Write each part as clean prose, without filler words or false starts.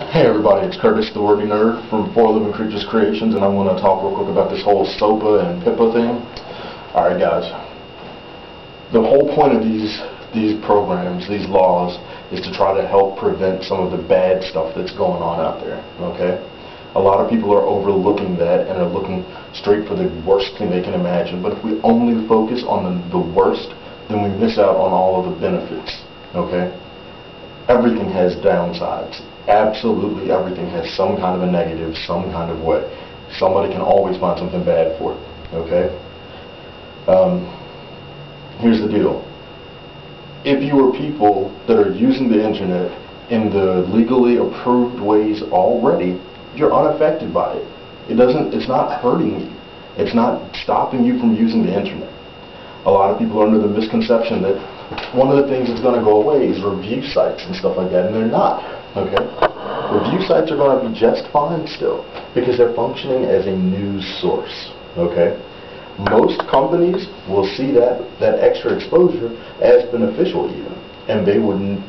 Hey everybody, it's Curtis the Wordy Nerd from Four Living Creatures Creations, and I want to talk real quick about this whole SOPA and PIPA thing. Alright guys, the whole point of these programs, these laws, is to try to help prevent some of the bad stuff that's going on out there, okay? A lot of people are overlooking that and are looking straight for the worst thing they can imagine, but if we only focus on the worst, then we miss out on all of the benefits, okay? Everything has downsides. Absolutely everything has some kind of a negative, some kind of way. Somebody can always find something bad for it, okay? Here's the deal. If you are people that are using the internet in the legally approved ways already, you're unaffected by it. It's not hurting you. It's not stopping you from using the internet. A lot of people are under the misconception that one of the things that's going to go away is review sites and stuff like that, and they're not, okay? Review sites are going to be just fine still, because they're functioning as a news source, okay? Most companies will see that extra exposure as beneficial even, and they wouldn't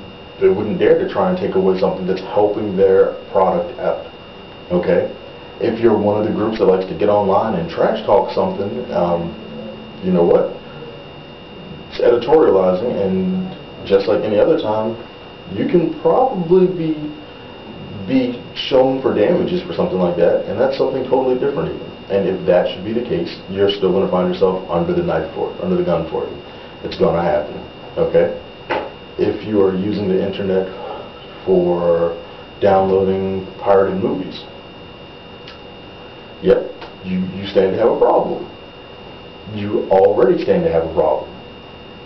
dare to try and take away something that's helping their product out, okay? If you're one of the groups that likes to get online and trash talk something, you know what? It's editorializing, and just like any other time, you can probably be shown for damages for something like that, and that's something totally different even. And if that should be the case, you're still going to find yourself under the knife for it, under the gun for it. It's going to happen, okay? If you are using the internet for downloading pirated movies, yep, you stand to have a problem. You already stand to have a problem.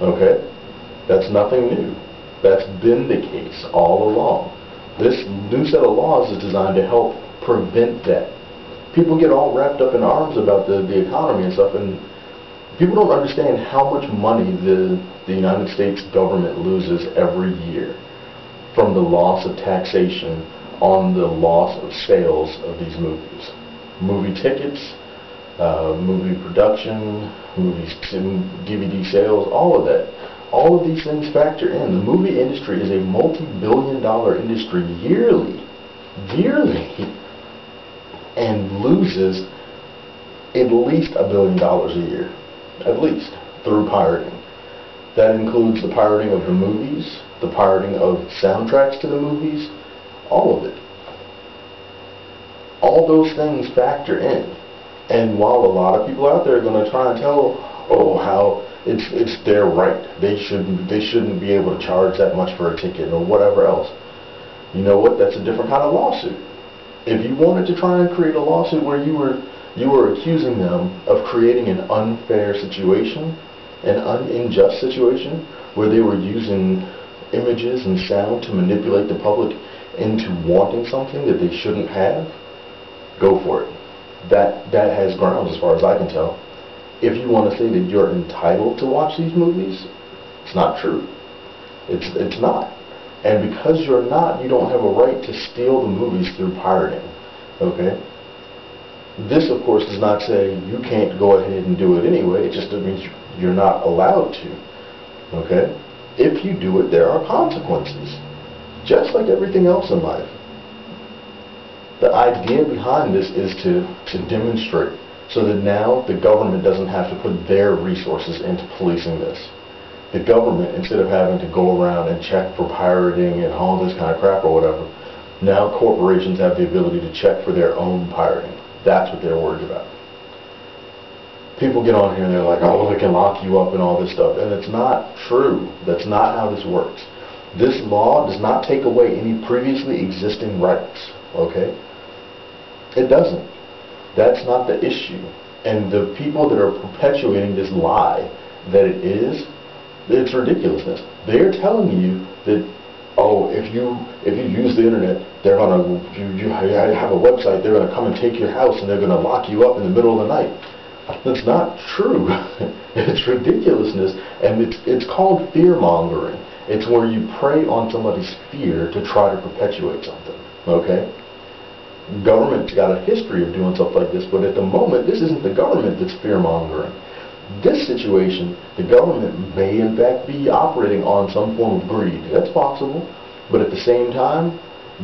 Okay? That's nothing new. That's been the case all along. This new set of laws is designed to help prevent that. People get all wrapped up in arms about the economy and stuff, and people don't understand how much money the United States government loses every year from the loss of taxation on the loss of sales of these movies. Movie tickets, movie production, DVD sales, all of that. All of these things factor in. The movie industry is a multi-billion-dollar industry yearly, and loses at least $1 billion a year, at least, through pirating. That includes the pirating of the movies, the pirating of soundtracks to the movies, all of it. All those things factor in. And while a lot of people out there are going to try and tell, how it's their right, they shouldn't be able to charge that much for a ticket or whatever else. You know what? That's a different kind of lawsuit. If you wanted to try and create a lawsuit where you were accusing them of creating an unfair situation, an unjust situation, where they were using images and sound to manipulate the public into wanting something that they shouldn't have, go for it. That has grounds as far as I can tell. If you want to say that you're entitled to watch these movies, it's not true. It's not. And because you're not, you don't have a right to steal the movies through pirating. Okay? This, of course, does not say you can't go ahead and do it anyway. It just means you're not allowed to. Okay? If you do it, there are consequences. Just like everything else in life. The idea behind this is to demonstrate so that now the government doesn't have to put their resources into policing this. The government, instead of having to go around and check for pirating and all this kind of crap or whatever, now corporations have the ability to check for their own pirating. That's what they're worried about. People get on here and they're like, they can lock you up and all this stuff. And it's not true. That's not how this works. This law does not take away any previously existing rights. Okay? It doesn't. That's not the issue. And the people that are perpetuating this lie that it's ridiculousness. They're telling you that, if you use the internet, they're gonna you have a website, they're gonna come and take your house and they're gonna lock you up in the middle of the night. That's not true. It's ridiculousness, and it's called fear mongering. It's where you prey on somebody's fear to try to perpetuate something. Okay? Government's got a history of doing stuff like this, but at the moment, this isn't the government that's fear-mongering. This situation, the government may in fact be operating on some form of greed. That's possible. But at the same time,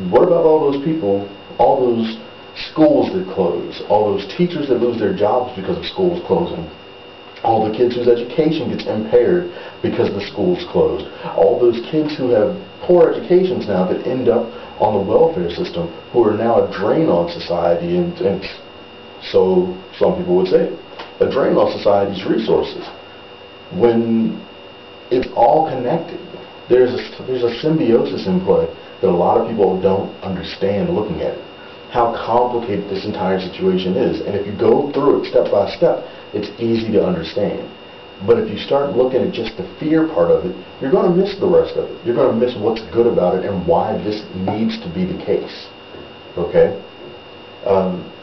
What about all those people, all those schools that close, all those teachers that lose their jobs because of schools closing, all the kids whose education gets impaired because the school's closed, all those kids who have poor educations now that end up on the welfare system, who are now a drain on society, and so some people would say, a drain on society's resources. When it's all connected, there's a symbiosis in play that a lot of people don't understand looking at it. How complicated this entire situation is. And if you go through it step by step, it's easy to understand. But if you start looking at just the fear part of it, you're going to miss the rest of it. You're going to miss what's good about it and why this needs to be the case. Okay?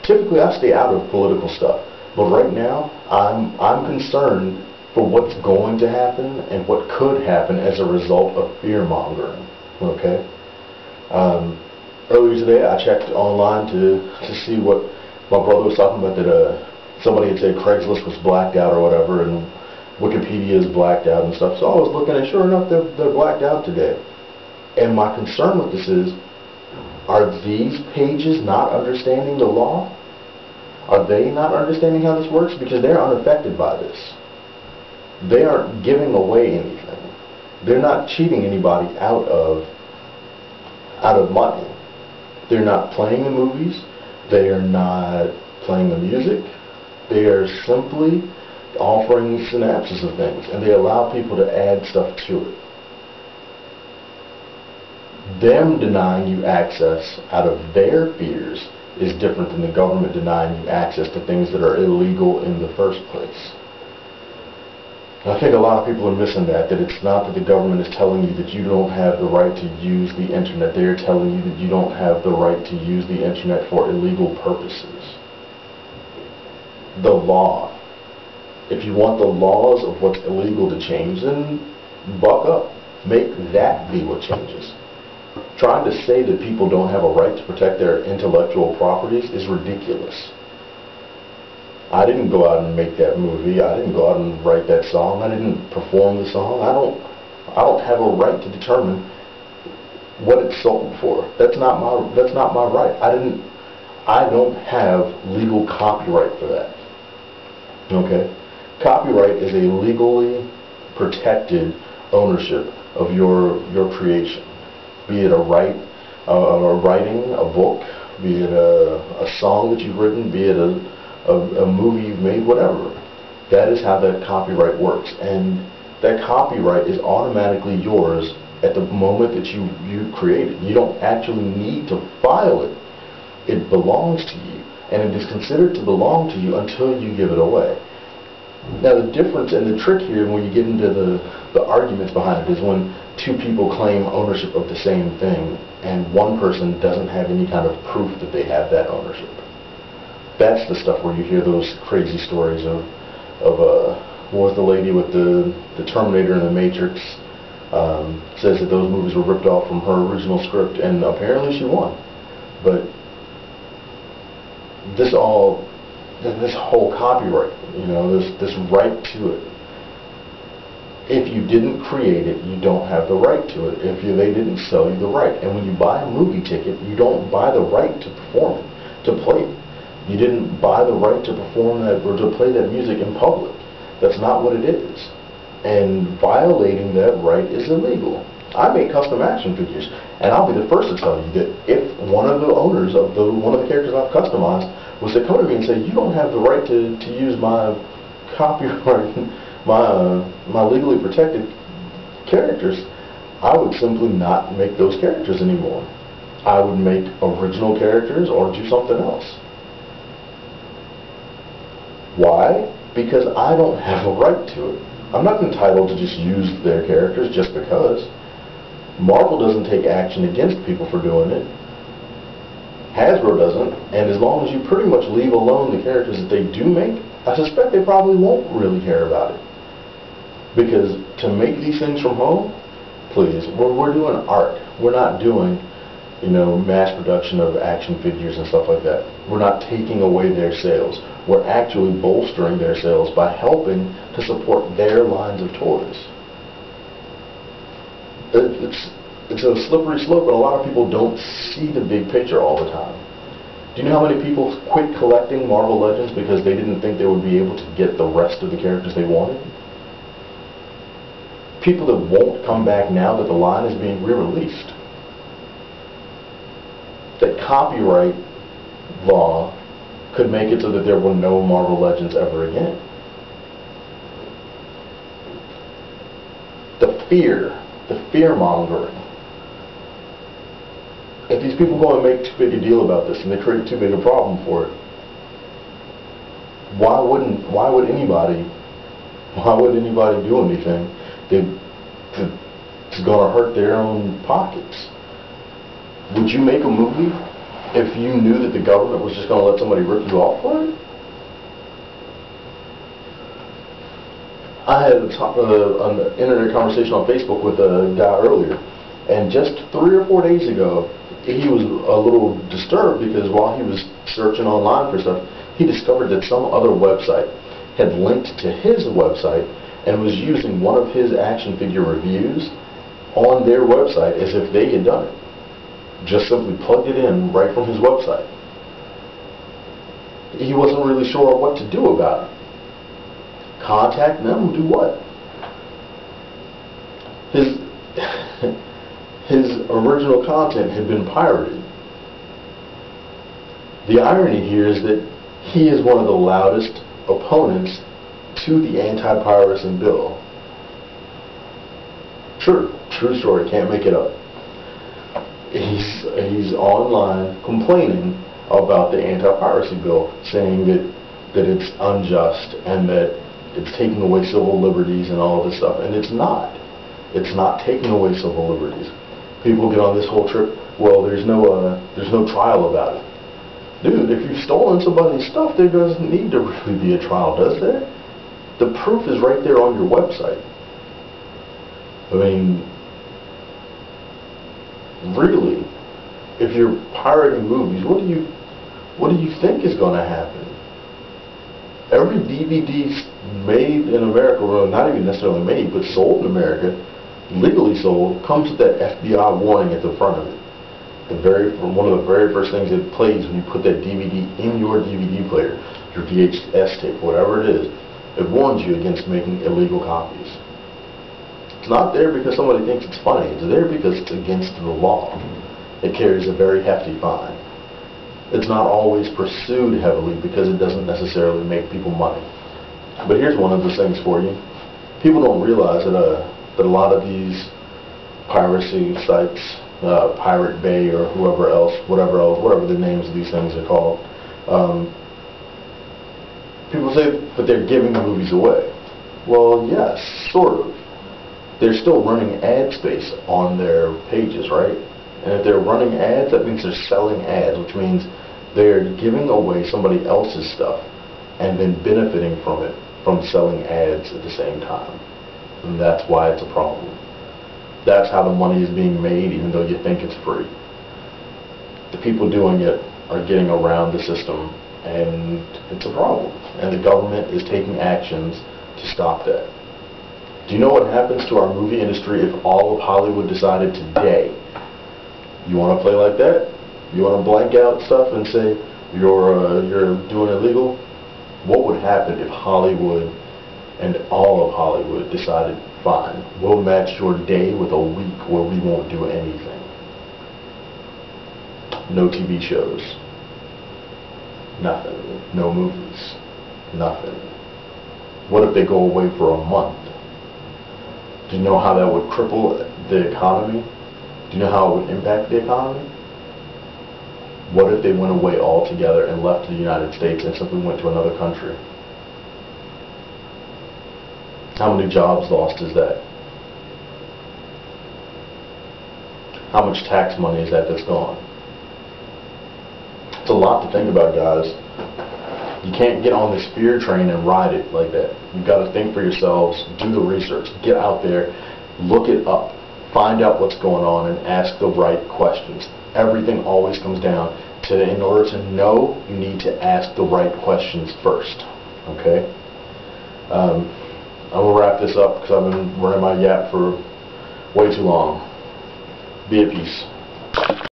Typically, I stay out of political stuff. But right now, I'm concerned for what's going to happen and what could happen as a result of fear-mongering. Okay? Earlier today, I checked online to see what my brother was talking about, that somebody had said Craigslist was blacked out or whatever, and Wikipedia is blacked out and stuff. So I was looking, and sure enough, they're blacked out today. And my concern with this is, are these pages not understanding the law? Are they not understanding how this works? Because they're unaffected by this. They aren't giving away anything. They're not cheating anybody out of money. They're not playing the movies. They are not playing the music. They are simply offering synapses of things, and they allow people to add stuff to it. Them denying you access out of their fears is different than the government denying you access to things that are illegal in the first place. And I think a lot of people are missing that it's not that the government is telling you that you don't have the right to use the internet. They're telling you that you don't have the right to use the internet for illegal purposes. The law. If you want the laws of what's illegal to change, then buck up. Make that be what changes. Trying to say that people don't have a right to protect their intellectual properties is ridiculous. I didn't go out and make that movie. I didn't go out and write that song. I didn't perform the song. I don't have a right to determine what it's sold for. That's not my right. I don't have legal copyright for that. Okay? Copyright is a legally protected ownership of your creation. Be it a writing, a book, be it a song that you've written, be it a movie you've made, whatever. That is how that copyright works. And that copyright is automatically yours at the moment that you create it. You don't actually need to file it. It belongs to you. And it is considered to belong to you until you give it away. Now the difference and the trick here when you get into the arguments behind it is when two people claim ownership of the same thing and one person doesn't have any kind of proof that they have that ownership. That's the stuff where you hear those crazy stories of what was the lady with the Terminator and the Matrix, says that those movies were ripped off from her original script, and apparently she won. But this whole copyright, this right to it. If you didn't create it, you don't have the right to it. They didn't sell you the right. And when you buy a movie ticket, you don't buy the right to perform it, to play it. You didn't buy the right to perform that or to play that music in public. That's not what it is. And violating that right is illegal. I make custom action figures, and I'll be the first to tell you that if one of the owners of one of the characters I've customized was to come to me and say, you don't have the right to use my copyright, my legally protected characters, I would simply not make those characters anymore. I would make original characters or do something else. Why? Because I don't have a right to it. I'm not entitled to just use their characters just because. Marvel doesn't take action against people for doing it. Hasbro doesn't, and as long as you pretty much leave alone the characters that they do make, I suspect they probably won't really care about it. Because to make these things from home, please, we're doing art. We're not doing, mass production of action figures and stuff like that. We're not taking away their sales. We're actually bolstering their sales by helping to support their lines of toys. it's a slippery slope, and a lot of people don't see the big picture all the time. Do you know how many people quit collecting Marvel Legends because they didn't think they would be able to get the rest of the characters they wanted? People that won't come back now that the line is being re-released. That copyright law could make it so that there were no Marvel Legends ever again. The fear mongering. If these people go and make too big a deal about this and they create too big a problem for it, why would anybody do anything that's going to hurt their own pockets? Would you make a movie if you knew that the government was just going to let somebody rip you off for it? I had an internet conversation on Facebook with a guy earlier, and just 3 or 4 days ago, he was a little disturbed because while he was searching online for stuff, he discovered that some other website had linked to his website and was using one of his action figure reviews on their website as if they had done it. Just simply plugged it in right from his website. He wasn't really sure what to do about it. Contact them? Do what? His original content had been pirated. The irony here is that he is one of the loudest opponents to the anti-piracy bill. True story, can't make it up. He's online complaining about the anti-piracy bill, saying that it's unjust and that it's taking away civil liberties and all of this stuff, and it's not. It's not taking away civil liberties. People get on this whole trip, well, there's no trial about it. Dude, if you've stolen somebody's stuff, there doesn't need to really be a trial, does there? The proof is right there on your website. I mean, really, if you're pirating movies, what do you think is going to happen? Every DVD made in America, well, not even necessarily made, but sold in America, legally sold, comes with that FBI warning at the front of it. One of the very first things it plays when you put that DVD in your DVD player, your VHS tape, whatever it is, it warns you against making illegal copies. It's not there because somebody thinks it's funny. It's there because it's against the law. It carries a very hefty fine. It's not always pursued heavily because it doesn't necessarily make people money. But here's one of those things for you. People don't realize that a lot of these piracy sites, Pirate Bay or whatever the names of these things are called, people say, but they're giving the movies away. Well, yes, sort of. They're still running ad space on their pages, right? And if they're running ads, that means they're selling ads, which means they're giving away somebody else's stuff and then benefiting from it, from selling ads at the same time. And that's why it's a problem. That's how the money is being made, even though you think it's free. The people doing it are getting around the system, and it's a problem. And the government is taking actions to stop that. Do you know what happens to our movie industry if all of Hollywood decided today, you want to play like that? You want to blank out stuff and say you're doing illegal? What would happen if Hollywood and all of Hollywood decided, fine, we'll match your day with a week where we won't do anything? No TV shows. Nothing. No movies. Nothing. What if they go away for a month? Do you know how that would cripple the economy? Do you know how it would impact the economy? What if they went away altogether and left the United States and simply went to another country? How many jobs lost is that? How much tax money is that that's gone? It's a lot to think about, guys. You can't get on this fear train and ride it like that. You've got to think for yourselves, do the research, get out there, look it up, find out what's going on, and ask the right questions. Everything always comes down to, in order to know, you need to ask the right questions first. Okay? I'm going to wrap this up because I've been running my yap for way too long. Be at peace.